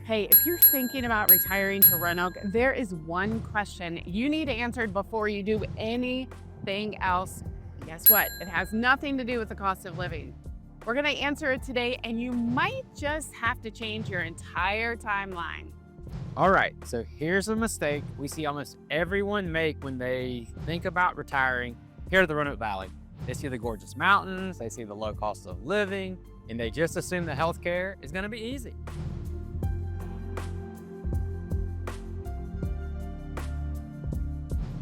Hey, if you're thinking about retiring to Roanoke, there is one question you need answered before you do anything else. Guess what? It has nothing to do with the cost of living. We're going to answer it today, and you might just have to change your entire timeline. All right, so here's a mistake we see almost everyone make when they think about retiring here to the Roanoke Valley. They see the gorgeous mountains, they see the low cost of living, and they just assume the healthcare is going to be easy.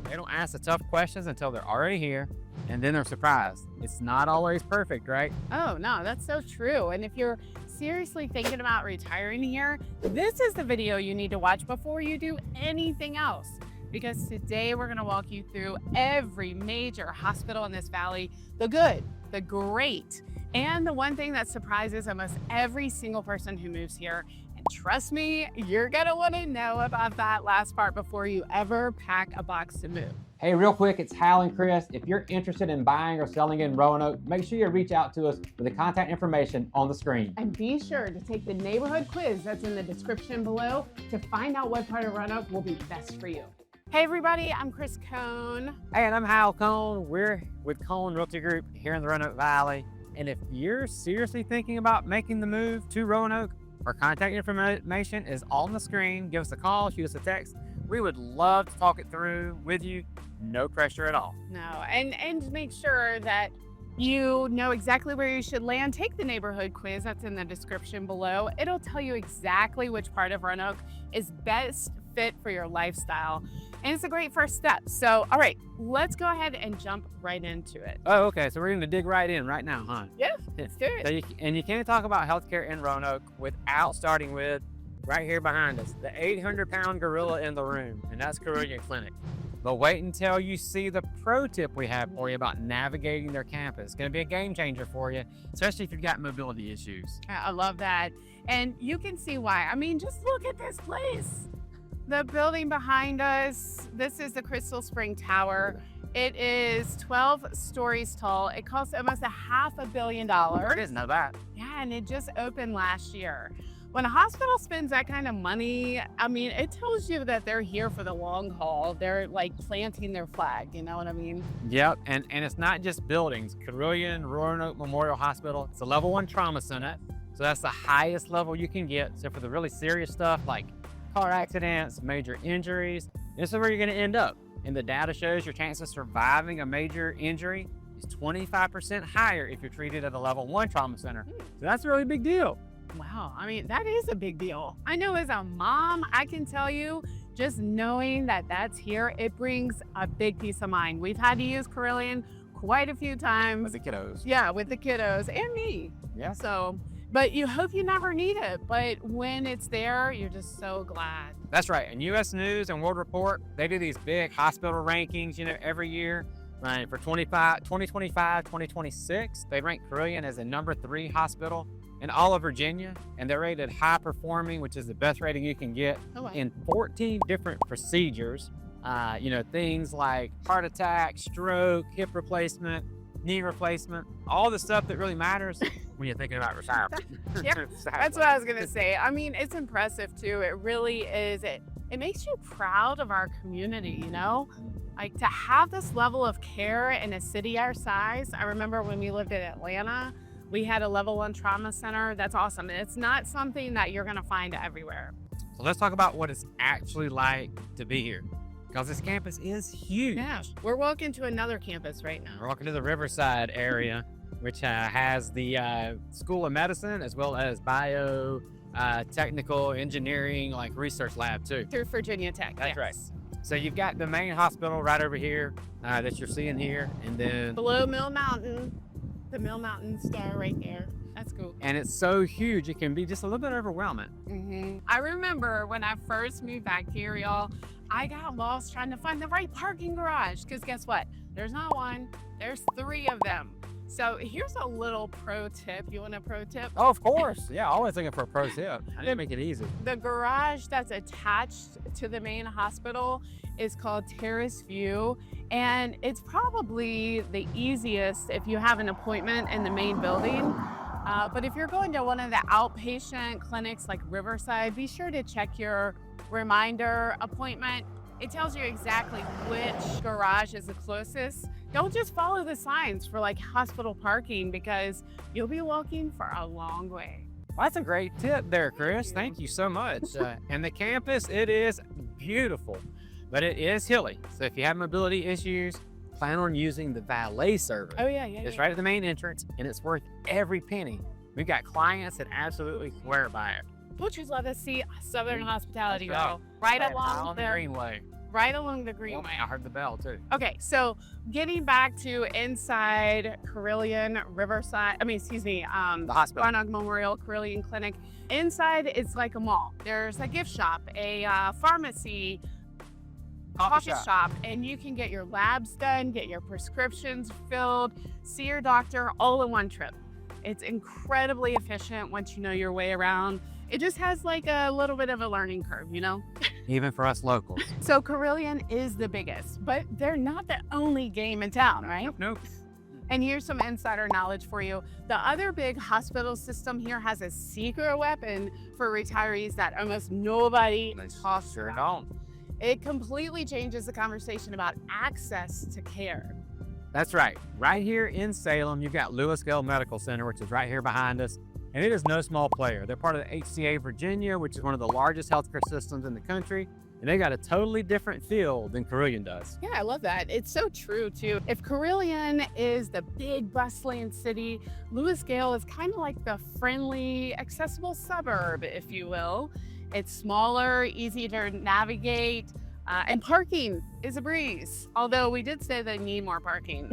They don't ask the tough questions until they're already here, and then they're surprised. It's not always perfect, right? Oh, no, that's so true. And if you're seriously thinking about retiring here, this is the video you need to watch before you do anything else. Because today we're going to walk you through every major hospital in this valley, the good, the great, and the one thing that surprises almost every single person who moves here. And trust me, you're going to want to know about that last part before you ever pack a box to move. Hey, real quick, it's Hal and Chris. If you're interested in buying or selling in Roanoke, make sure you reach out to us with the contact information on the screen. And be sure to take the neighborhood quiz that's in the description below to find out what part of Roanoke will be best for you. Hey everybody, I'm Chris Cohn. Hey, and I'm Hal Cohn. We're with Cohn Realty Group here in the Roanoke Valley. And if you're seriously thinking about making the move to Roanoke, our contact information is on the screen. Give us a call, shoot us a text. We would love to talk it through with you. No pressure at all. No, and make sure that you know exactly where you should land. Take the neighborhood quiz that's in the description below. It'll tell you exactly which part of Roanoke is best fit for your lifestyle. And it's a great first step. So, all right, let's go ahead and jump right into it. Oh, okay. So we're going to dig right in right now, huh? Yeah, let's do it. So you can't talk about healthcare in Roanoke without starting with right here behind us, the 800-pound gorilla in the room, and that's Carilion Clinic. But wait until you see the pro tip we have for you about navigating their campus. It's going to be a game changer for you, especially if you've got mobility issues. I love that. And you can see why. I mean, just look at this place. The building behind us, this is the Crystal Spring Tower. It is 12 stories tall. It costs almost $500 million. I didn't know that. Yeah, and it just opened last year. When a hospital spends that kind of money, I mean, it tells you that they're here for the long haul. They're like planting their flag, you know what I mean? Yep, and it's not just buildings. Carilion Roanoke Memorial Hospital, it's a level 1 trauma center. So that's the highest level you can get. So for the really serious stuff like car accidents, major injuries, this is where you're gonna end up. And the data shows your chance of surviving a major injury is 25% higher if you're treated at a level 1 trauma center. So that's a really big deal. Wow, I mean, that is a big deal. I know as a mom, I can tell you, just knowing that that's here, it brings a big peace of mind. We've had to use Carilion quite a few times. With the kiddos. Yeah, with the kiddos and me. Yeah. So, but you hope you never need it. But when it's there, you're just so glad. That's right. And U.S. News and World Report, they do these big hospital rankings, every year. Right, for 2025, 2026, they rank Carilion as a number 3 hospital in all of Virginia, and they're rated high performing, which is the best rating you can get in 14 different procedures. Things like heart attack, stroke, hip replacement, knee replacement, all the stuff that really matters when you're thinking about retirement. Yep, that's what I was gonna say. I mean, it's impressive too. It really is. It makes you proud of our community, Like to have this level of care in a city our size. I remember when we lived in Atlanta, we had a level 1 trauma center. That's awesome. And it's not something that you're gonna find everywhere. So let's talk about what it's actually like to be here, because this campus is huge. Yeah, we're walking to another campus right now. We're walking to the Riverside area, which has the School of Medicine as well as technical engineering, like research lab too. Through Virginia Tech. That's right. So you've got the main hospital right over here that you're seeing here, and then below Mill Mountain, the Mill Mountain star right there. That's cool. And it's so huge, it can be just a little bit overwhelming. I remember when I first moved back here, y'all, I got lost trying to find the right parking garage, because guess what? There's not one, there's 3 of them. So here's a little pro tip. You want a pro tip? Oh, of course. Yeah, always looking for a pro tip. I didn't make it easy. The garage that's attached to the main hospital is called Terrace View, and it's probably the easiest if you have an appointment in the main building. But if you're going to one of the outpatient clinics like Riverside, be sure to check your reminder appointment. It tells you exactly which garage is the closest. Don't just follow the signs for like hospital parking because you'll be walking for a long way. Well, that's a great tip there, Chris. Thank you so much. And the campus, it is beautiful, but it is hilly. So if you have mobility issues, plan on using the valet service. Oh yeah. It's right at the main entrance, and it's worth every penny. We've got clients that absolutely swear by it. Don't you love to see Southern hospitality, That's though? Right on along the Greenway. Right along the Oh, Greenway. man, I heard the bell too. Okay, so getting back to inside Carilion Riverside, the hospital. Roanoke Memorial Carilion Clinic. Inside, it's like a mall. There's a gift shop, a pharmacy, coffee shop, and you can get your labs done, get your prescriptions filled, see your doctor all in one trip. It's incredibly efficient once you know your way around. It just has like a little bit of a learning curve, you know? Even for us locals. So Carilion is the biggest, but they're not the only game in town, right? Nope. And here's some insider knowledge for you. The other big hospital system here has a secret weapon for retirees that almost nobody talks Sure about. don't. It completely changes the conversation about access to care. That's right. Right here in Salem, you've got LewisGale Medical Center, which is right here behind us. And it is no small player. They're part of the HCA Virginia, which is one of the largest healthcare systems in the country. And they got a totally different feel than Carilion does. Yeah, I love that. It's so true too. If Carilion is the big bustling city, LewisGale is kind of like the friendly, accessible suburb, if you will. It's smaller, easy to navigate, and parking is a breeze. Although we did say they need more parking.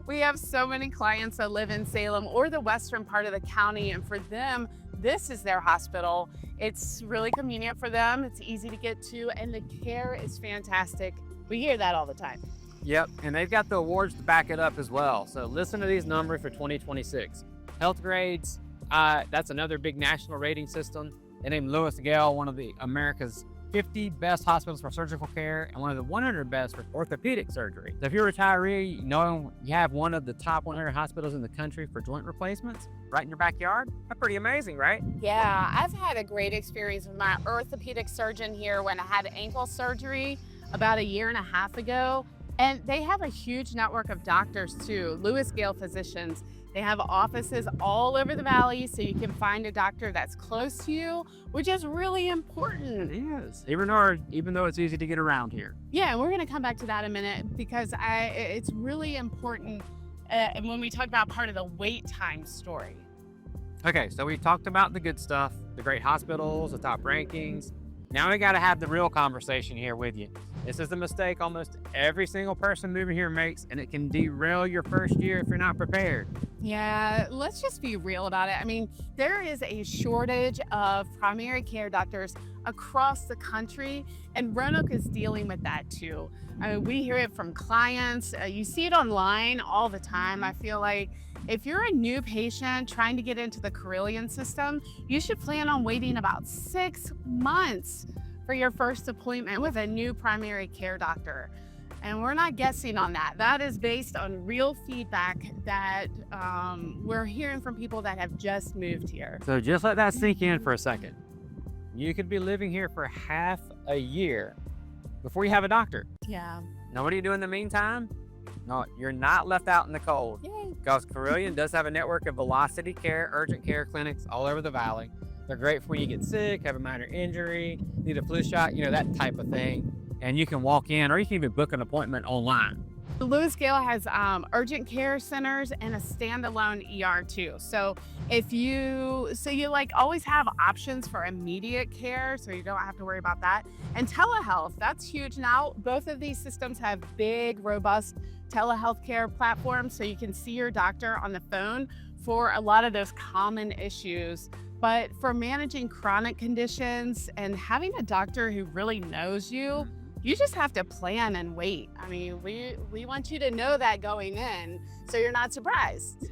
We have so many clients that live in Salem or the western part of the county, and for them, this is their hospital. It's really convenient for them. It's easy to get to, and the care is fantastic. We hear that all the time. Yep, and they've got the awards to back it up as well. So listen to these numbers for 2026. Health grades, that's another big national rating system. They named LewisGale one of the America's 50 best hospitals for surgical care and one of the 100 best for orthopedic surgery. So if you're a retiree, you know you have one of the top 100 hospitals in the country for joint replacements right in your backyard. That's pretty amazing, right? Yeah, I've had a great experience with my orthopedic surgeon here when I had ankle surgery about 1.5 years ago. And they have a huge network of doctors too, LewisGale physicians. They have offices all over the valley, so you can find a doctor that's close to you, which is really important. It is. Even though it's easy to get around here. Yeah, and we're gonna come back to that in a minute because it's really important when we talk about part of the wait time story. Okay, so we talked about the good stuff, the great hospitals, the top rankings. Now we gotta have the real conversation here with you. This is the mistake almost every single person moving here makes, and it can derail your first year if you're not prepared. Yeah, let's just be real about it. I mean, there is a shortage of primary care doctors across the country, and Roanoke is dealing with that too. I mean, we hear it from clients. You see it online all the time. I feel like if you're a new patient trying to get into the Carilion system, you should plan on waiting about 6 months for your first appointment with a new primary care doctor. And we're not guessing on that. That is based on real feedback that we're hearing from people that have just moved here. So just let that sink in for a second. You could be living here for half a year before you have a doctor. Yeah. Now, what do you do in the meantime? No, you're not left out in the cold. Yay. Because Carilion does have a network of velocity care, urgent care clinics all over the valley. They're great for when you get sick, have a minor injury, need a flu shot, that type of thing. And you can walk in, or you can even book an appointment online. LewisGale has urgent care centers and a standalone ER too. So you always have options for immediate care, so you don't have to worry about that. And telehealth, that's huge now. Both of these systems have big, robust telehealth care platforms, so you can see your doctor on the phone for a lot of those common issues. But for managing chronic conditions and having a doctor who really knows you, you just have to plan and wait. I mean, we want you to know that going in so you're not surprised.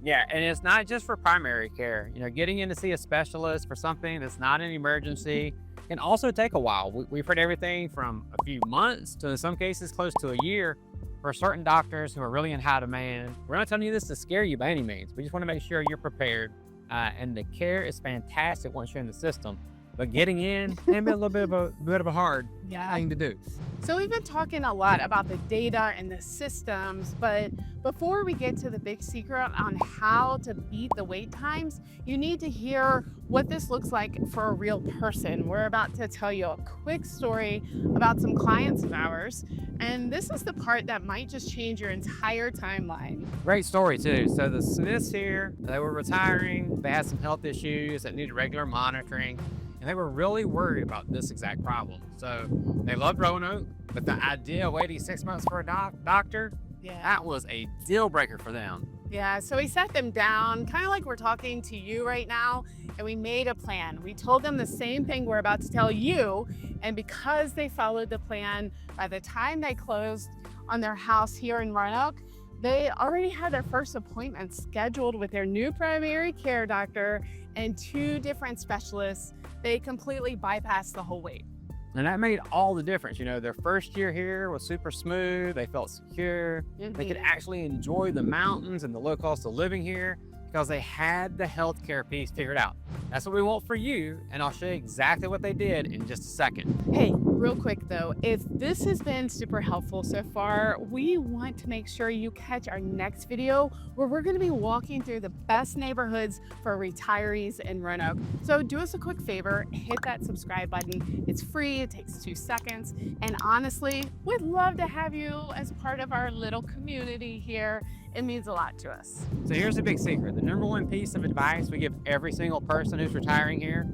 Yeah, and it's not just for primary care. Getting in to see a specialist for something that's not an emergency can also take a while. We've heard everything from a few months to, in some cases, close to a year. for certain doctors who are really in high demand. We're not telling you this to scare you by any means. We just want to make sure you're prepared. And the care is fantastic once you're in the system. But getting in can be a little bit of a hard thing to do. So we've been talking a lot about the data and the systems, but before we get to the big secret on how to beat the wait times, you need to hear what this looks like for a real person. We're about to tell you a quick story about some clients of ours, and this is the part that might just change your entire timeline. Great story too. So the Smiths here, they were retiring. They had some health issues that needed regular monitoring. And they were really worried about this exact problem. So they loved Roanoke, but the idea of waiting 6 months for a doctor, that was a deal breaker for them. Yeah, so we sat them down, kind of like we're talking to you right now, and we made a plan. We told them the same thing we're about to tell you, and because they followed the plan, by the time they closed on their house here in Roanoke, they already had their first appointment scheduled with their new primary care doctor and 2 different specialists. They completely bypassed the whole wait. And that made all the difference. You know, their first year here was super smooth. They felt secure. They could actually enjoy the mountains and the low cost of living here because they had the healthcare piece figured out. That's what we want for you, and I'll show you exactly what they did in just a second. Hey, real quick though, if this has been super helpful so far, we want to make sure you catch our next video where we're going to be walking through the best neighborhoods for retirees in Roanoke. So do us a quick favor, hit that subscribe button. It's free, it takes 2 seconds, and honestly, we'd love to have you as part of our little community here. It means a lot to us. So here's the big secret. The #1 piece of advice we give every single person who's retiring here: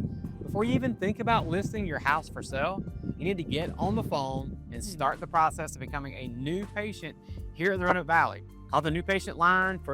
before you even think about listing your house for sale, you need to get on the phone and start the process of becoming a new patient here in the Roanoke Valley. Call the new patient line for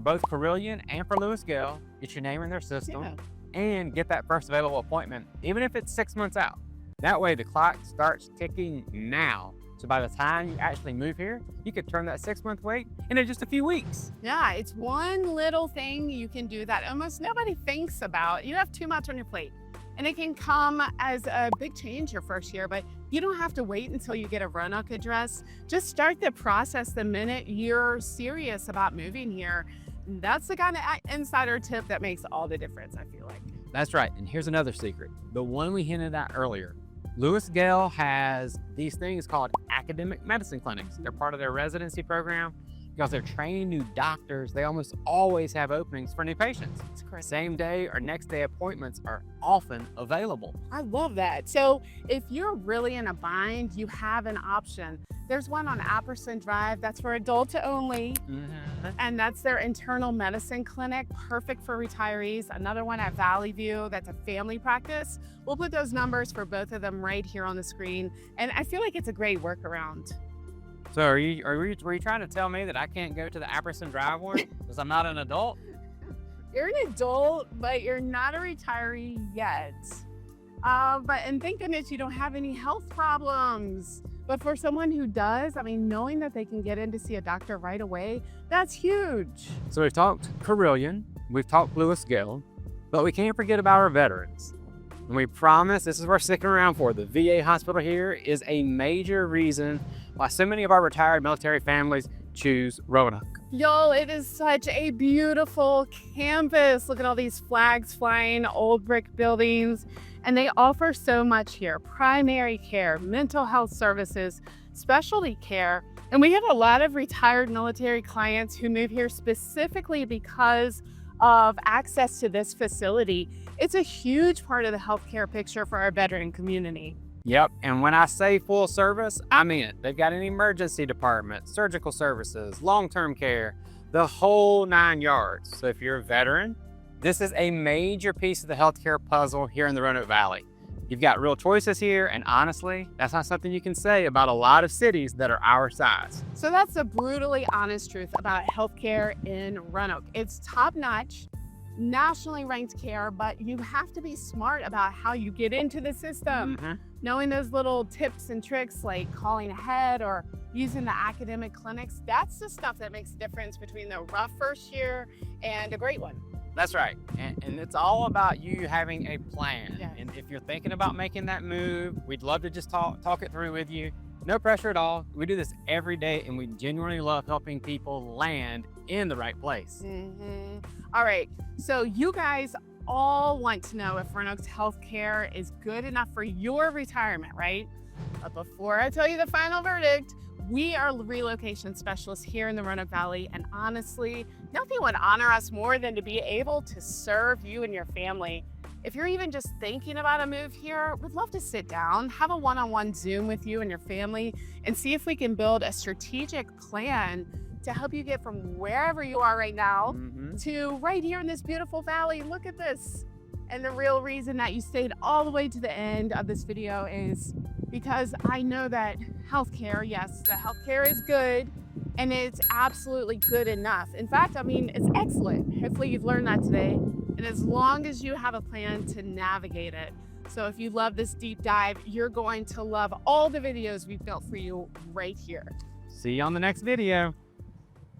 both Carilion and for LewisGale. Get your name in their system and get that first available appointment, even if it's 6 months out. That way the clock starts ticking now. So by the time you actually move here, you could turn that 6-month wait into just a few weeks. Yeah, it's one little thing you can do that almost nobody thinks about. You have too much on your plate, and it can come as a big change your first year, but you don't have to wait until you get a Roanoke address. Just start the process the minute you're serious about moving here. That's the kind of insider tip that makes all the difference, I feel like. That's right, and here's another secret. The one we hinted at earlier. LewisGale has these things called academic medicine clinics. They're part of their residency program. Because they're training new doctors, they almost always have openings for new patients. That's correct. Same day or next day appointments are often available. I love that. So if you're really in a bind, you have an option. There's one on Apperson Drive that's for adults only, and that's their internal medicine clinic, perfect for retirees. Another one at Valley View, that's a family practice. We'll put those numbers for both of them right here on the screen, and I feel like it's a great workaround. So were you trying to tell me that I can't go to the Apperson Drive one because I'm not an adult? You're an adult, but you're not a retiree yet. And thank goodness you don't have any health problems. But for someone who does, I mean, knowing that they can get in to see a doctor right away, that's huge. So we've talked Carilion, we've talked LewisGale, but we can't forget about our veterans. And we promise this is what we're sticking around for. The VA hospital here is a major reason why so many of our retired military families choose Roanoke. Y'all, it is such a beautiful campus. Look at all these flags flying, old brick buildings, and they offer so much here. Primary care, mental health services, specialty care. And we have a lot of retired military clients who move here specifically because of access to this facility. It's a huge part of the healthcare picture for our veteran community. Yep, and when I say full service, I mean it. They've got an emergency department, surgical services, long-term care, the whole 9 yards. So if you're a veteran, this is a major piece of the healthcare puzzle here in the Roanoke Valley. You've got real choices here, and honestly, that's not something you can say about a lot of cities that are our size. So that's the brutally honest truth about healthcare in Roanoke. It's top-notch, nationally ranked care, but you have to be smart about how you get into the system. Knowing those little tips and tricks like calling ahead or using the academic clinics, that's the stuff that makes a difference between the rough first year and a great one. That's right, and it's all about you having a plan. Yes. And if you're thinking about making that move, we'd love to just talk it through with you. No pressure at all. We do this every day, and we genuinely love helping people land in the right place. All right, so you guys all want to know if Roanoke's healthcare is good enough for your retirement, right? But before I tell you the final verdict, we are relocation specialists here in the Roanoke Valley, and honestly, nothing would honor us more than to be able to serve you and your family. If you're even just thinking about a move here, we'd love to sit down, have a one-on-one Zoom with you and your family, and see if we can build a strategic plan to help you get from wherever you are right now to right here in this beautiful valley. Look at this. And the real reason that you stayed all the way to the end of this video is because I know that healthcare, yes, the healthcare is good and it's absolutely good enough. In fact, I mean, it's excellent. Hopefully you've learned that today. And as long as you have a plan to navigate it. So if you love this deep dive, you're going to love all the videos we've built for you right here. See you on the next video.